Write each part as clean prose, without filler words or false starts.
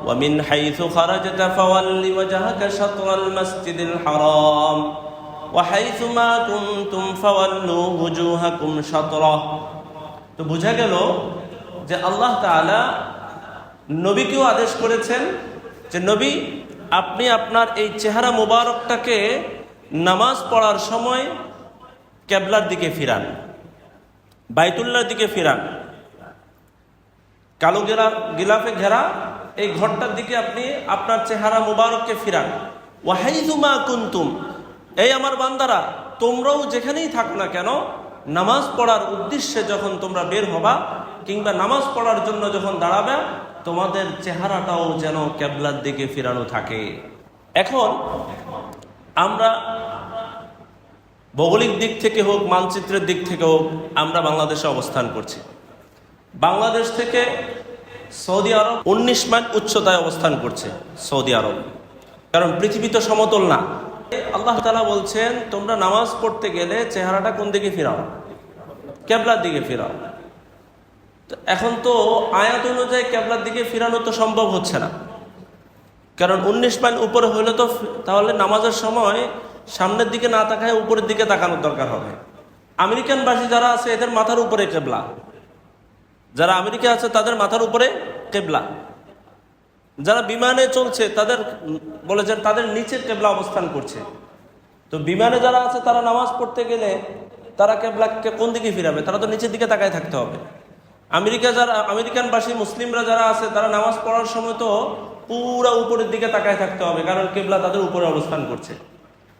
ومن حيث خرجت فول وجهك شطر المسجد الحرام وحيث ما كنتم فولوا وجوهكم شطره। তো বোঝা গেল যে আল্লাহ তাআলা নবীকেও আদেশ করেছেন যে নবী, আপনি আপনার এই চেহারা মোবারকটাকে নামাজ পড়ার সময় কিবলার দিকে ফিরান, বাইতুল্লাহর দিকে ফিরান। কালো গিলাফে ঘেরা এই ঘরটার দিকে আপনি আপনার চেহারা মোবারককে ফিরান। ওয়াহাইযু মা কুনতুম, এই আমার বান্দারা, তোমরাও যেখানেই থাকো না কেন, নামাজ পড়ার উদ্দেশ্যে যখন তোমরা বের হবা কিংবা নামাজ পড়ার জন্য যখন দাঁড়াবে, তোমাদের চেহারাটাও যেন কিবলার দিকে ফিরানো থাকে। এখন আমরা ভৌগোলিক দিক থেকে হোক, মানচিত্রের দিক থেকে হোক, আমরা বাংলাদেশে অবস্থান করছি। বাংলাদেশ থেকে সৌদি আরব 19 মাইল উচ্চতায় অবস্থান করছে সৌদি আরব, কারণ পৃথিবী তো সমতল না। আল্লাহ তাআলা বলছেন তোমরা নামাজ পড়তে গেলে চেহারাটা কোন দিকে ফিরাও? কিবলার দিকে ফিরাও। এখন তো আয়াত অনুযায়ী কিবলার দিকে ফিরানো তো সম্ভব হচ্ছে না, কারণ 19 মাইল উপরে হলে তো তাহলে নামাজের সময় সামনের দিকে না তাকায় উপরের দিকে তাকানোর দরকার হবে। আমেরিকানবাসী যারা আছে এদের মাথার উপরে কিবলা, যারা আমেরিকা আছে তাদের মাথার উপরে কিবলা, যারা বিমানে চলছে তাদের বলেছেন তাদের নিচের কিবলা অবস্থান করছে। তো বিমানে যারা আছে তারা নামাজ পড়তে গেলে তারা কিবলাকে কোন দিকে ফিরাবে? তারা তো নিচের দিকে তাকায় থাকতে হবে। আমেরিকানবাসী মুসলিমরা যারা আছে তারা নামাজ পড়ার সময় তো পুরা উপরের দিকে তাকায় থাকতে হবে, কারণ কিবলা তাদের উপরে অবস্থান করছে।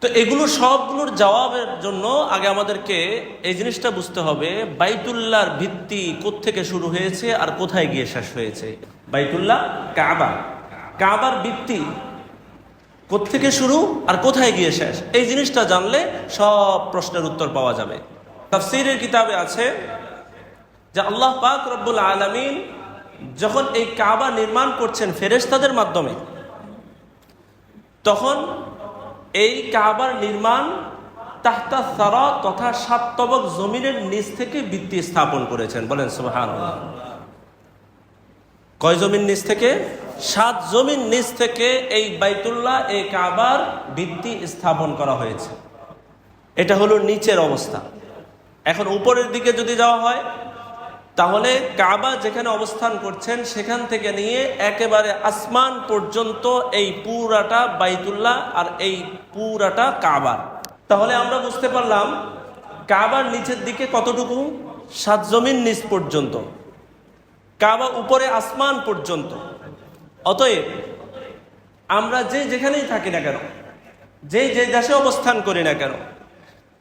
তো এগুলো সবগুলোর জবাবের জন্য আগে আমাদেরকে এই জিনিসটা বুঝতে হবে, বাইতুল্লাহর ভিত্তি কোত্থেকে শুরু হয়েছে আর কোথায় গিয়ে শেষ হয়েছে। বাইতুল্লাহ কাবার ভিত্তি কোত্থেকে শুরু আর কোথায় গিয়ে শেষ, এই জিনিসটা জানলে সব প্রশ্নের উত্তর পাওয়া যাবে। তাফসীরের কিতাবে আছে যে আল্লাহ পাক রব্বুল আলামিন যখন এই কাবা নির্মাণ করছেন ফেরেশতাদের মাধ্যমে, তখন এই কাবার নির্মাণ তাহতা সারা তথা 7 তবক জমিনের নিচ থেকে ভিত্তি স্থাপন করেছেন। বলেন সুবহানাল্লাহ। কয় জমিন নিচ থেকে? 7 জমিন নিচ থেকে এই বাইতুল্লাহ, এই কাবার ভিত্তি স্থাপন করা হয়েছে। এটা হলো নিচের অবস্থা। এখন উপরের দিকে যদি যাওয়া হয় তাহলে কাবা যেখানে অবস্থান করছেন সেখান থেকে নিয়ে একেবারে আসমান পর্যন্ত এই পুরাটা বাইতুল্লাহ আর এই পুরাটা কাবা। তাহলে আমরা বুঝতে পারলাম কাবার নিচের দিকে কতটুকু? 7 জমিন নিচ পর্যন্ত, কাবা উপরে আসমান পর্যন্ত। অতএব আমরা যেখানেই থাকি না কেন, যে দেশে অবস্থান করি না কেন,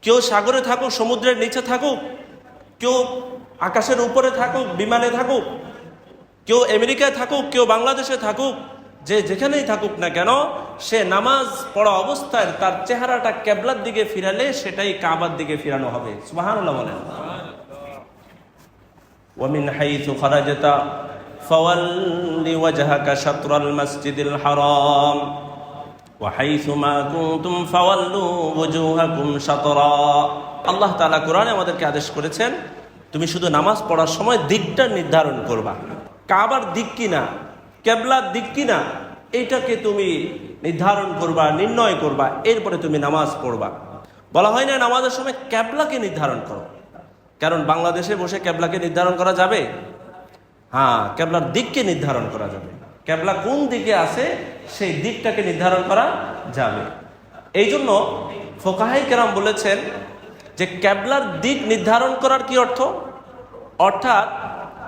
কেউ সাগরে থাকুক, সমুদ্রের নিচে থাকুক, কেউ আকাশের উপরে থাকুক, বিমানে থাকুক, কেউ আমেরিকায় থাকুক, কেউ বাংলাদেশে থাকুক, যেখানেই থাকুক না কেন, সে নামাজ পড়া অবস্থায় তার চেহারাটা কিবলার দিকে ফিরালে সেটাই কাবার দিকে ফিরানো হবে। সুবহানাল্লাহ বলেন। ওয়ামিন হাইসু খারাজাতা ফাওয়াল্লি ওয়াজহাকা শাতরাল মাসজিদিল হারাম ওয়া হাইসু মা কুনতুম ফাওয়াল্লু ওয়াজুহাকুম শাতরা। আল্লাহ তাআলা কোরআনে আমাদেরকে আদেশ করেছেন তুমি শুধু নামাজ পড়ার সময় দিকটা নির্ধারণ করবা, কাবার দিক কিনা, কিবলার দিক কিনা, এইটাকে তুমি নির্ধারণ করবা, নির্ণয় করবা, এরপরে তুমি নামাজ পড়বা। বলা হয় না নামাজের সময় কিবলাকে নির্ধারণ করো, কারণ বাংলাদেশে বসে কিবলাকে নির্ধারণ করা যাবে? হ্যাঁ, কিবলার দিককে নির্ধারণ করা যাবে। কিবলা কোন দিকে আছে সেই দিকটাকে নির্ধারণ করা যাবে। এই জন্য ফুকাহায়ে কেরাম বলেছেন যে কিবলার দিক নির্ধারণ করার কি অর্থ? অর্থাৎ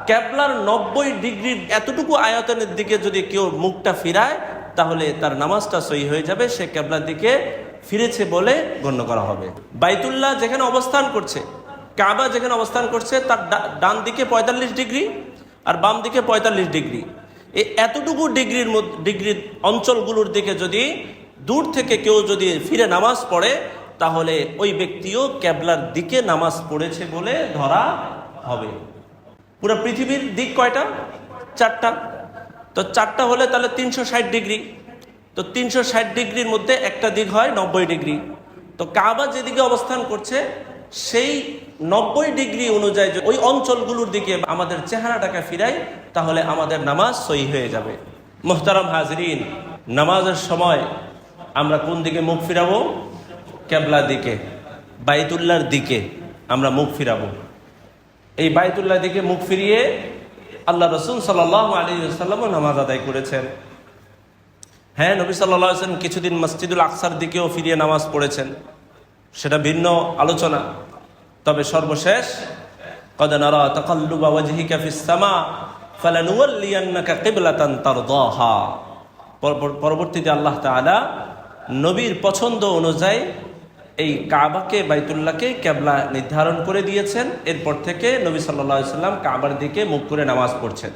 কিবলার 90 ডিগ্রির এতটুকু আয়তনের দিকে যদি কেউ মুখটা ফিরায় তাহলে তার নামাজটা সহি হয়ে যাবে, সে কিবলার দিকে ফিরেছে বলে গণ্য করা হবে। বাইতুল্লাহ যেখানে অবস্থান করছে, কাবা যেখানে অবস্থান করছে, তার ডান দিকে 45 ডিগ্রি আর বাম দিকে 45 ডিগ্রি। এই এতটুকু ডিগ্রির অঞ্চলগুলোর দিকে যদি দূর থেকে কেউ যদি ফিরে নামাজ পড়ে তাহলে ওই ব্যক্তিও কিবলার দিকে নামাজ পড়েছে বলে ধরা হবে। পুরো পৃথিবীর দিক কয়টা? 4টা। তো 4টা হলে তাহলে 360 ডিগ্রি। তো 360 ডিগ্রির মধ্যে একটা দিক হয় 90 ডিগ্রি। তো কাবা যেদিকে অবস্থান করছে সেই 90 ডিগ্রি অনুযায়ী ওই অঞ্চলগুলোর দিকে আমাদের চেহারাটাকে ফিরাই তাহলে আমাদের নামাজ সহি হয়ে যাবে। মুহতারাম হাজরিন, নামাজের সময় আমরা কোন দিকে মুখ ফিরাবো? কিবলার দিকে, বাইতুল্লাহর দিকে আমরা মুখ ফিরাবো। এই বাইতুল্লাহর দিকে মুখ ফিরিয়ে আল্লাহ রাসূল সাল্লাল্লাহু আলাইহি ওয়াসাল্লামও নামাজ আদায় করেছেন। হ্যাঁ, নবী সাল্লাল্লাহু আলাইহি ওয়াসাল্লাম কিছুদিন মসজিদুল আকসার দিকেও ফিরিয়ে নামাজ পড়েছেন, সেটা ভিন্ন আলোচনা। তবে সর্বশেষ قد نرى تقلب وجهك في السماء فلنولينك قبلة ترضاها, পরবর্তীতে আল্লাহ তাআলা নবীর পছন্দ অনুযায়ী এই কাবাকে, বাইতুল্লাহকে কিবলা নির্ধারণ করে দিয়েছেন। এরপর থেকে নবী সাল্লাল্লাহু আলাইহি ওয়াসাল্লাম কাবার দিকে মুখ করে নামাজ পড়ছেন।